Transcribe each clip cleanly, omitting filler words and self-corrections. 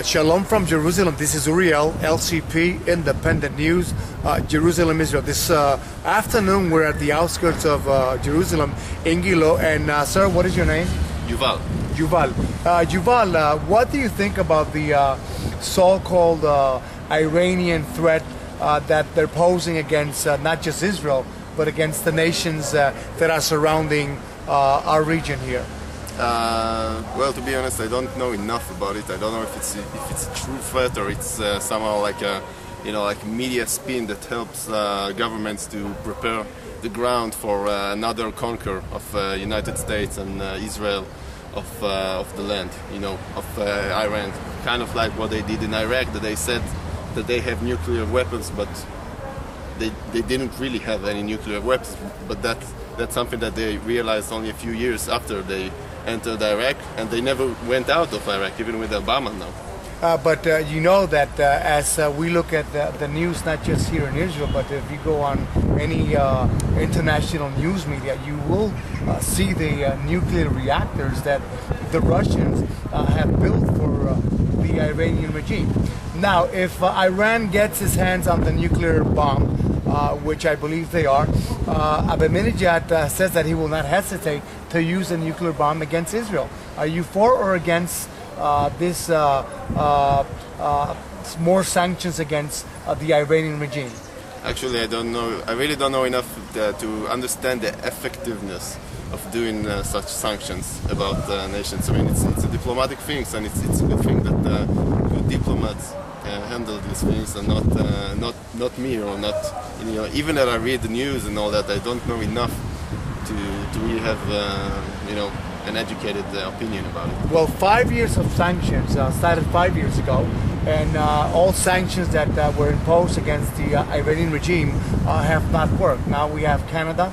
Shalom from Jerusalem. This is Uriel, LCP, Independent News, Jerusalem, Israel. This afternoon, we're at the outskirts of Jerusalem, in Gilo. And sir, what is your name? Yuval. Yuval, what do you think about the so-called Iranian threat that they're posing against not just Israel, but against the nations that are surrounding our region here? Well, to be honest, I don't know enough about it. I don't know if it's a true threat or it's somehow like a like media spin that helps governments to prepare the ground for another conquer of United States and Israel of the land, of Iran. Kind of like what they did in Iraq, that they said that they have nuclear weapons, but they didn't really have any nuclear weapons. But that's something that they realized only a few years after they entered Iraq, and they never went out of Iraq, even with Obama now. But you know that as we look at the news, not just here in Israel, but if you go on any international news media, you will see the nuclear reactors that the Russians have built for the Iranian regime. Now, if Iran gets his hands on the nuclear bomb, which I believe they are, Ahmadinejad says that he will not hesitate to use a nuclear bomb against Israel. Are you for or against this more sanctions against the Iranian regime? Actually, I don't know. I really don't know enough to understand the effectiveness of doing such sanctions about nations. I mean, it's a diplomatic thing, and it's a good thing that good diplomats handle these things, and not me, or not even that I read the news and all that. I don't know enough to really have an educated opinion about it. Well, 5 years of sanctions started 5 years ago, and all sanctions that were imposed against the Iranian regime have not worked. Now we have Canada,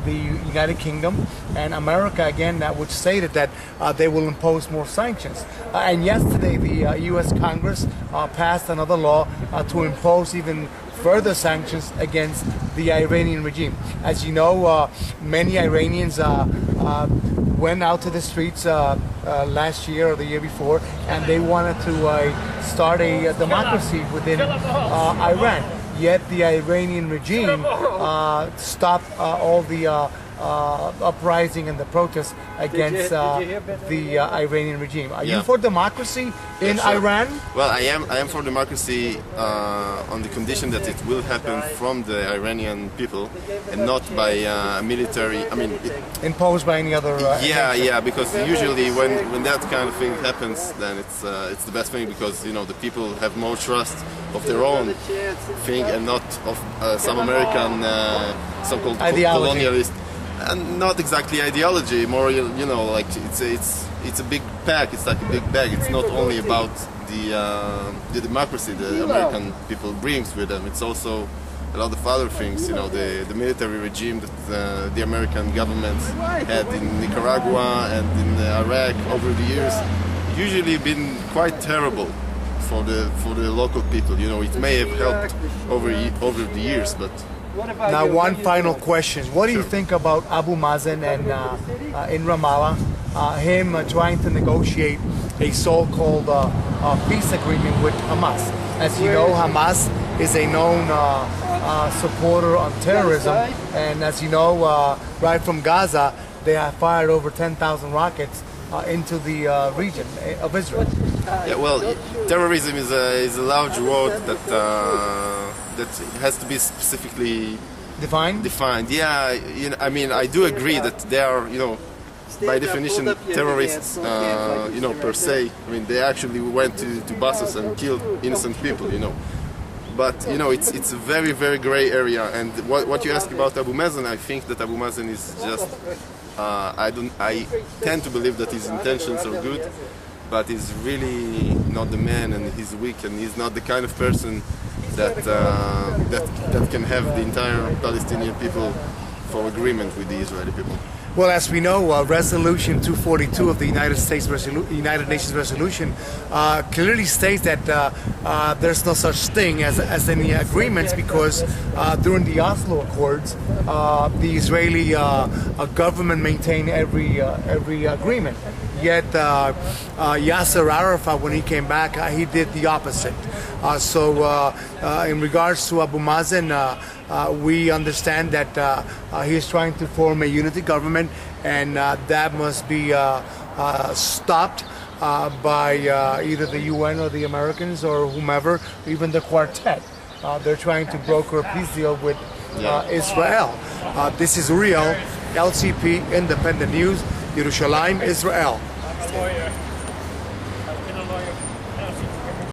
the United Kingdom, and America again, which stated that they will impose more sanctions. And yesterday, the U.S. Congress passed another law to impose even further sanctions against the Iranian regime. As you know, many Iranians went out to the streets last year or the year before, and they wanted to start a democracy within Iran. Yet the Iranian regime stopped all the uprising and the protests against the Iranian regime. Are you for democracy in Iran? Well, I am for democracy on the condition that it will happen from the Iranian people and not by military. I mean, imposed by any other. Because usually when that kind of thing happens, then it's the best thing, because the people have more trust of their own thing and not of some American so-called colonialist. And not exactly ideology, more like it's a big pack. It's like a big bag. It's not only about the democracy the American people brings with them. It's also a lot of other things. The military regime that the American government had in Nicaragua and in Iraq over the years usually been quite terrible for the local people. It may have helped over the years, but. Now, one final question. What do you think about Abu Mazen and in Ramallah, him trying to negotiate a so-called peace agreement with Hamas? As you know, Hamas is a known supporter of terrorism, and as you know, right from Gaza, they have fired over 10,000 rockets into the region of Israel. Yeah, well, terrorism is a large word that has to be specifically defined. Yeah, I mean, I do agree that they are, by definition, terrorists, per se. I mean, they actually went to buses and killed innocent people, But it's a very, very gray area. And what you ask about Abu Mazen, I think that Abu Mazen is just. I tend to believe that his intentions are good, but he's really not the man, and he's weak, and he's not the kind of person that can have the entire Palestinian people for agreement with the Israeli people. Well, as we know, Resolution 242 of the United Nations resolution clearly states that there's no such thing as any agreements, because during the Oslo Accords, the Israeli government maintained every agreement. yet Yasser Arafat, when he came back, he did the opposite. In regards to Abu Mazen, we understand that he is trying to form a unity government, and that must be stopped by either the UN or the Americans or whomever, even the quartet. They're trying to broker a peace deal with Israel. This is real. LCP Independent News, Yerushalayim, Israel.